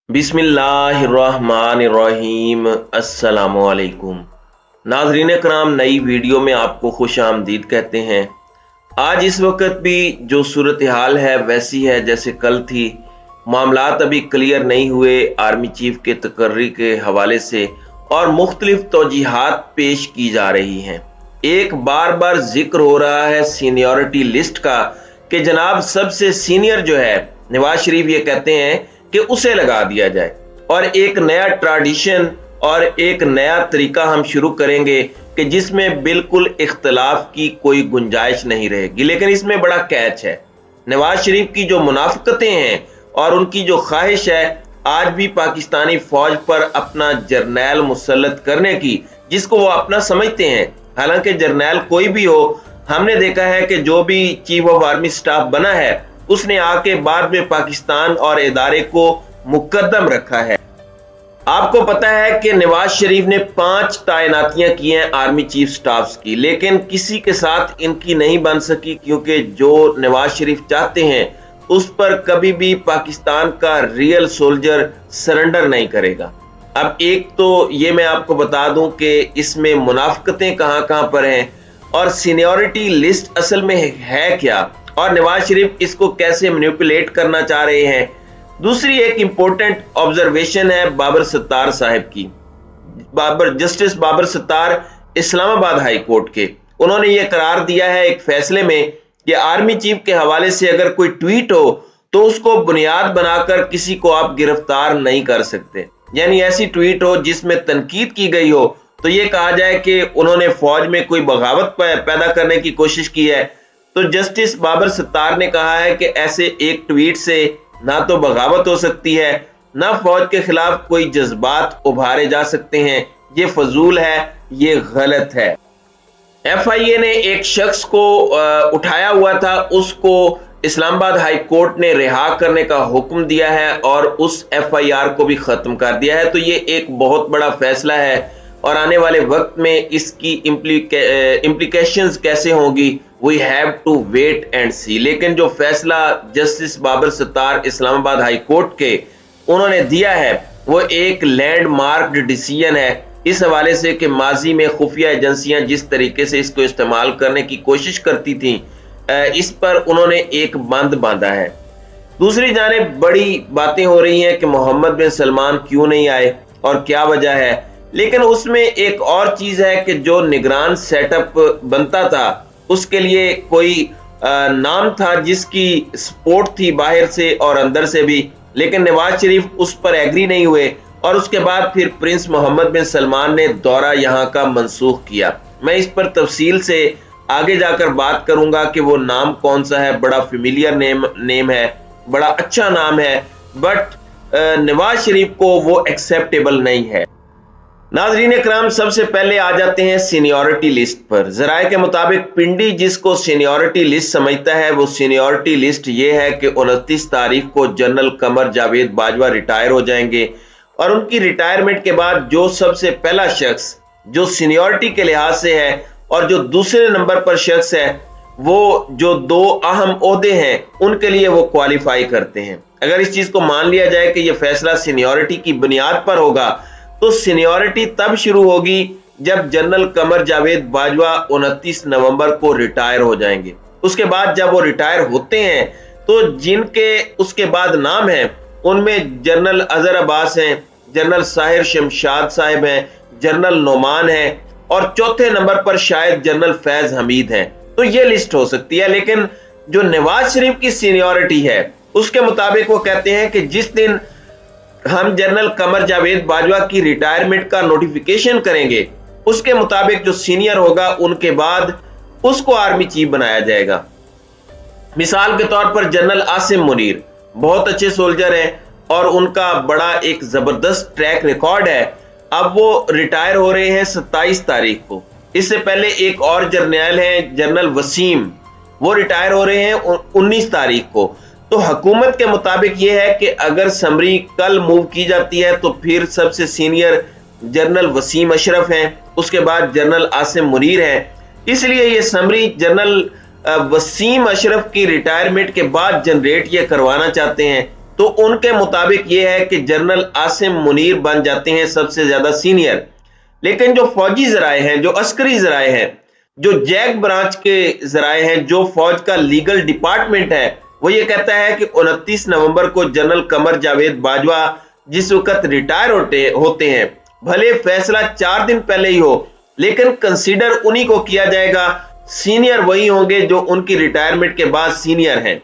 बिस्मिल्लाहिर्रहमानिर्रहीम। अस्सलामुअलैकुम नाज़रीन कराम, नई वीडियो में आपको खुश आमदीद कहते हैं। आज इस वक्त भी जो सूरत हाल है वैसी है जैसे कल थी। मामलात अभी क्लियर नहीं हुए आर्मी चीफ के तकर्री के हवाले से और मुख्तलिफ तौजीहात पेश की जा रही हैं। एक बार बार जिक्र हो रहा है सीनियरिटी लिस्ट का कि जनाब सबसे सीनियर जो है नवाज शरीफ ये कहते हैं कि उसे लगा दिया जाए और एक नया ट्रेडिशन और एक नया तरीका हम शुरू करेंगे कि जिसमें बिल्कुल इख्तलाफ की कोई गुंजाइश नहीं रहेगी। लेकिन इसमें बड़ा कैच है, नवाज शरीफ की जो मुनाफिकतें हैं और उनकी जो ख्वाहिश है आज भी पाकिस्तानी फौज पर अपना जर्नैल मुसल्लत करने की, जिसको वो अपना समझते हैं। हालांकि जर्नैल कोई भी हो, हमने देखा है कि जो भी चीफ ऑफ आर्मी स्टाफ बना है उसने आके बाद में पाकिस्तान और इदारे को मुकद्दम रखा है। आपको पता है कि नवाज शरीफ ने 5 तैनातियां की हैं आर्मी चीफ स्टाफ्स की, लेकिन किसी के साथ इनकी नहीं बन सकी क्योंकि जो नवाज शरीफ चाहते हैं उस पर कभी भी पाकिस्तान का रियल सोल्जर सरेंडर नहीं करेगा। अब एक तो ये मैं आपको बता दूं कि इसमें मुनाफिकतें कहां पर हैं और सीनियरिटी लिस्ट असल में है क्या और नवाज शरीफ इसको कैसे मैनिपुलेट करना चाह रहे हैं। दूसरी एक इंपॉर्टेंट ऑब्जर्वेशन है बाबर सत्तार साहब की। Justice Babar Sattar Islamabad high court के, उन्होंने ये करार दिया है एक फैसले में कि आर्मी चीफ के हवाले से अगर कोई ट्वीट हो तो उसको बुनियाद बनाकर किसी को आप गिरफ्तार नहीं कर सकते। यानी ऐसी ट्वीट हो जिसमें तनकीद की गई हो तो ये कहा जाए कि उन्होंने फौज में कोई बगावत पैदा करने की कोशिश की है। तो जस्टिस बाबर सत्तार ने कहा है कि ऐसे एक ट्वीट से ना तो बगावत हो सकती है, ना फौज के खिलाफ कोई जज्बात उभारे जा सकते हैं। ये फजूल है, ये गलत है। FIA ने एक शख्स को उठाया हुआ था, उसको इस्लामाबाद हाई कोर्ट ने रिहा करने का हुक्म दिया है और उस FIR को भी खत्म कर दिया है। तो ये एक बहुत बड़ा फैसला है और आने वाले वक्त में इसकी इम्प्लीकेशंस कैसे होगी we have to wait and see. लेकिन जो फैसला justice Babar Sattar Islamabad high court के उन्होंने दिया है वो एक लैंडमार्क डिसीजन है इस हवाले से कि माजी में खुफिया एजेंसियां जिस तरीके से इसको इस्तेमाल करने की कोशिश करती थी इस पर उन्होंने एक बंद बांधा है। दूसरी जानिब बड़ी बातें हो रही हैं कि मोहम्मद बिन सलमान क्यों नहीं आए और क्या वजह है, लेकिन उसमें एक और चीज है कि जो निगरान सेटअप बनता था उसके लिए कोई नाम था जिसकी सपोर्ट थी बाहर से और अंदर से भी, लेकिन नवाज शरीफ उस पर एग्री नहीं हुए और उसके बाद फिर प्रिंस मोहम्मद बिन सलमान ने दौरा यहाँ का मनसूख किया। मैं इस पर तफसील से आगे जाकर बात करूंगा कि वो नाम कौन सा है। बड़ा फेमिलियर नेम है, बड़ा अच्छा नाम है, बट नवाज शरीफ को वो एक्सेप्टेबल नहीं है। नाज़रीन इकराम, सबसे पहले आ जाते हैं सीनियरिटी लिस्ट पर। जराये के मुताबिक पिंडी जिसको सीनियरिटी लिस्ट समझता है वो सीनियरिटी लिस्ट ये है कि 29 तारीख को जनरल कमर जावेद बाजवा रिटायर हो जाएंगे और उनकी रिटायरमेंट के बाद जो सबसे पहला शख्स जो सीनियरिटी के लिहाज से है और जो दूसरे नंबर पर शख्स है वो जो 2 अहम ओहदे हैं उनके लिए वो क्वालिफाई करते हैं। अगर इस चीज को मान लिया जाए कि यह फैसला सीनियरिटी की बुनियाद पर होगा तो सीनियरिटी तब शुरू होगी जब जनरल कमर जावेद बाजवा 29 नवंबर को रिटायर हो जाएंगे। उसके बाद जब वो रिटायर होते हैं तो जिनके उसके बाद नाम है उनमें जनरल अजहर अब्बास हैं, जनरल साहिर शमशाद साहब हैं, जनरल नोमान हैं और चौथे नंबर पर शायद जनरल फैज हमीद हैं। तो ये लिस्ट हो सकती है। लेकिन जो नवाज शरीफ की सीनियरिटी है उसके मुताबिक वो कहते हैं कि जिस दिन हम जनरल कमर जावेद बाजवा की रिटायरमेंट का नोटिफिकेशन करेंगे उसके मुताबिक जो सीनियर होगा उनके बाद उसको आर्मी चीफ बनाया जाएगा। मिसाल के तौर पर जनरल आसिम मुनीर बहुत अच्छे सोल्जर हैं और उनका बड़ा एक जबरदस्त ट्रैक रिकॉर्ड है। अब वो रिटायर हो रहे हैं 27 तारीख को। इससे पहले एक और जर्नैल हैं जनरल वसीम, वो रिटायर हो रहे हैं 19 तारीख को। तो हुकूमत के मुताबिक ये है कि अगर समरी कल मूव की जाती है तो फिर सबसे सीनियर जनरल वसीम अशरफ हैं, उसके बाद जनरल आसिम मुनीर हैं। इसलिए ये समरी जनरल वसीम अशरफ की रिटायरमेंट के बाद जनरेट ये करवाना चाहते हैं تو उनके मुताबिक ये है कि जनरल आसिम मुनीर बन जाते हैं सबसे ज्यादा सीनियर। लेकिन जो फौजी जराए हैं, जो अस्करी जराए हैं, जो जैक ब्रांच के जराए हैं, जो फौज का लीगल डिपार्टमेंट है, वो ये कहता है कि 29 नवंबर को जनरल कमर जावेद बाजवा जिस वक्त रिटायर होते हैं, भले फैसला 4 दिन पहले ही हो, लेकिन कंसीडर उन्हीं को किया जाएगा, सीनियर वही होंगे जो उनकी रिटायरमेंट के बाद सीनियर हैं।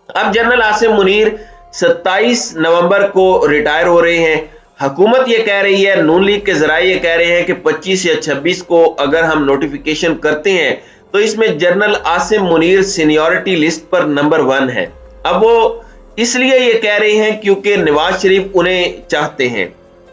अब जनरल आसिम मुनीर 27 नवंबर को रिटायर हो रहे हैं। हुकूमत ये कह रही है, नून लीग के जराए ये कह रहे हैं कि 25 या 26 को अगर हम नोटिफिकेशन करते हैं तो इसमें general Asim Munir seniority list पर नंबर 1 है। अब वो इसलिए ये कह रहे हैं क्योंकि नवाज शरीफ उन्हें चाहते हैं।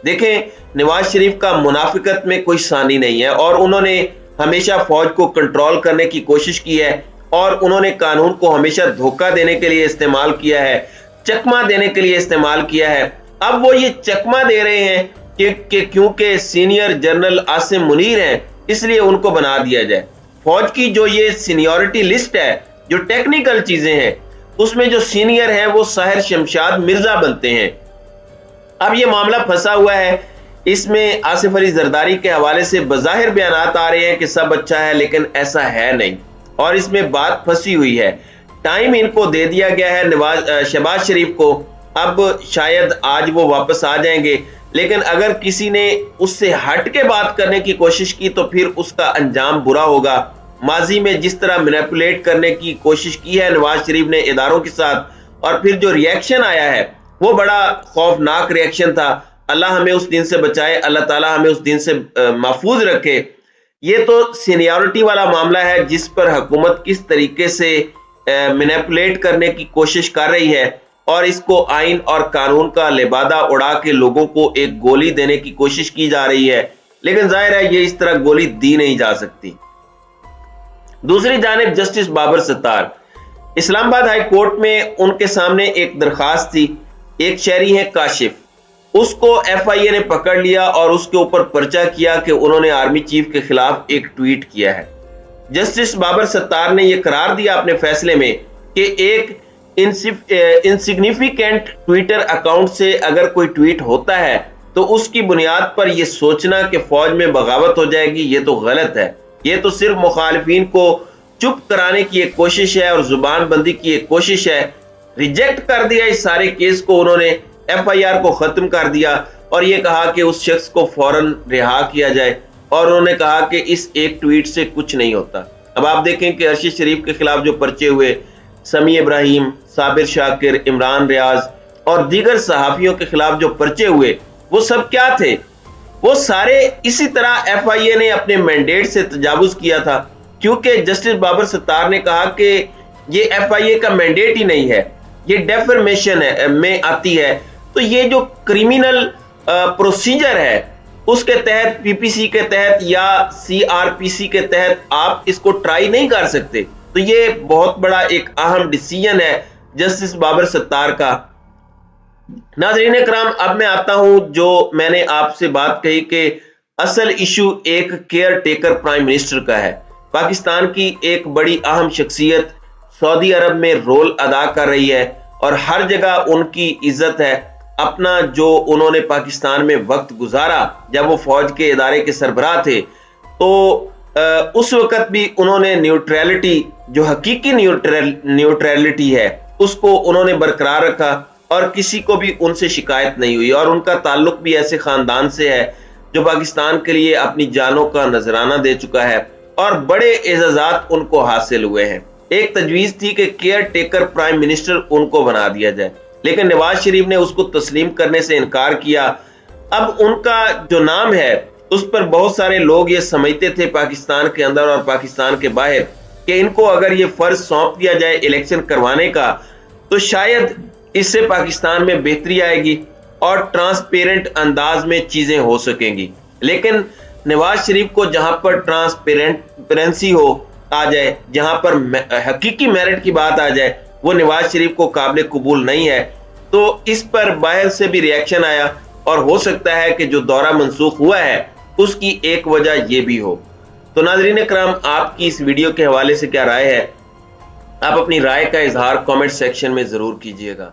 देखें, नवाज शरीफ का मुनाफिकत में कोई सानी नहीं है और उन्होंने हमेशा फौज को कंट्रोल करने की कोशिश की है और उन्होंने कानून को हमेशा धोखा देने के लिए इस्तेमाल किया है, चकमा देने के लिए इस्तेमाल किया है। अब वो ये चकमा दे रहे हैं कि क्योंकि सीनियर जनरल आसिम मुनीर हैं इसलिए उनको बना दिया जाए। फौज की जो ये सीनियरिटी लिस्ट है, जो टेक्निकल चीजें हैं, उसमें जो सीनियर हैं वो साहिर शमशाद मिर्जा बनते हैं। अब ये मामला फंसा हुआ है, इसमें आसिफ अली जरदारी के हवाले से बज़ाहिर बयानात आ रहे हैं कि सब अच्छा है, लेकिन ऐसा है नहीं और इसमें बात फंसी हुई है। टाइम इनको दे दिया गया है शहबाज शरीफ को, अब शायद आज वो वापस आ जाएंगे, लेकिन अगर किसी ने उससे हट के बात करने की कोशिश की तो फिर उसका अंजाम बुरा होगा। माजी में जिस तरह मैनिपुलेट करने की कोशिश की है नवाज शरीफ ने इदारों के साथ, और फिर जो रिएक्शन आया है वो बड़ा खौफनाक रिएक्शन था। अल्लाह हमें उस दिन से बचाए, अल्लाह ताला हमें उस दिन से महफूज रखे। ये तो सीनियरिटी वाला मामला है जिस पर हुकूमत किस तरीके से मैनिपुलेट करने की कोशिश कर रही है और इसको आइन और कानून का लिबादा उड़ा के लोगों को एक गोली देने की कोशिश की जा रही है, लेकिन जाहिर है ये इस तरह गोली दी नहीं जा सकती। दूसरी जानिब justice Babar Sattar, Islamabad high court में उनके सामने एक दरखास्त थी। एक शहरी है काशिफ, उसको FIA ने पकड़ लिया और उसके ऊपर पर्चा किया कि उन्होंने आर्मी चीफ के खिलाफ एक ट्वीट किया है। जस्टिस बाबर सत्तार ने यह करार दिया अपने फैसले में कि एक इनसिग्निफिकेंट ट्विटर अकाउंट से अगर कोई ट्वीट होता है तो उसकी बुनियाद पर यह सोचना कि फौज में बगावत हो जाएगी, ये तो गलत है। ये तो सिर्फ मुखालिफिन को चुप कराने की एक कोशिश है और जुबान बंदी की एक कोशिश है। रिजेक्ट कर दिया इस सारे केस को, उन्होंने FIR को खत्म कर दिया और ये कहा कि उस शख्स को फौरन रिहा किया जाए, और उन्होंने कहा कि इस एक ट्वीट से कुछ नहीं होता। अब आप देखें कि अरशद शरीफ के खिलाफ जो पर्चे हुए, समी इब्राहिम, साबिर शाकिर, इमरान रियाज और दीगर सहाफियों के खिलाफ जो पर्चे हुए, वो सब क्या थे? वो सारे इसी तरह FIA ने अपने मैंडेट से तजावुज किया था, क्योंकि जस्टिस बाबर सत्तार ने कहा कि ये FIA का मैंडेट ही नहीं है, ये डेफर्मेशन है में आती है। तो ये जो क्रिमिनल प्रोसीजर है उसके तहत, PPC के तहत या CRPC के तहत आप इसको ट्राई नहीं कर सकते। तो ये बहुत बड़ा एक अहम डिसीजन है जस्टिस बाबर सत्तार का। नाज़रीन इकराम, अब मैं आता हूं जो मैंने आपसे बात कही कि असल इशू एक केयर टेकर प्राइम मिनिस्टर का है। पाकिस्तान की एक बड़ी अहम शख्सियत सऊदी अरब में रोल अदा कर रही है और हर जगह उनकी इज्जत है। अपना जो उन्होंने पाकिस्तान में वक्त गुजारा जब वो फौज के इदारे के सरबराह थे, तो उस वक्त भी उन्होंने न्यूट्रलिटी, जो हकीकी न्यूट्रलिटी है, उसको उन्होंने बरकरार रखा और किसी को भी उनसे शिकायत नहीं हुई। और उनका ताल्लुक भी ऐसे खानदान से है जो पाकिस्तान के लिए अपनी जानों का नजराना दे चुका है और बड़े एजाजात उनको हासिल हुए हैं। एक तजवीज थी कि केयर टेकर प्राइम मिनिस्टर उनको बना दिया जाए, लेकिन नवाज शरीफ ने उसको तस्लीम करने से इनकार किया। अब उनका जो नाम है उस पर बहुत सारे लोग ये समझते थे पाकिस्तान के अंदर और पाकिस्तान के बाहर कि इनको अगर ये फर्ज सौंप दिया जाए इलेक्शन करवाने का तो शायद इससे पाकिस्तान में बेहतरी आएगी और ट्रांसपेरेंट अंदाज में चीजें हो सकेंगी। लेकिन नवाज शरीफ को जहां पर ट्रांसपेरेंसी हो आ जाए, जहां पर हकीकी मेरिट की बात आ जाए, वो नवाज शरीफ को काबिल कबूल नहीं है। तो इस पर बाहर से भी रिएक्शन आया और हो सकता है कि जो दौरा मंसूख हुआ है उसकी एक वजह ये भी हो। तो नाज़रीन इकराम, आपकी इस वीडियो के हवाले से क्या राय है? आप अपनी राय का इजहार कमेंट सेक्शन में जरूर कीजिएगा।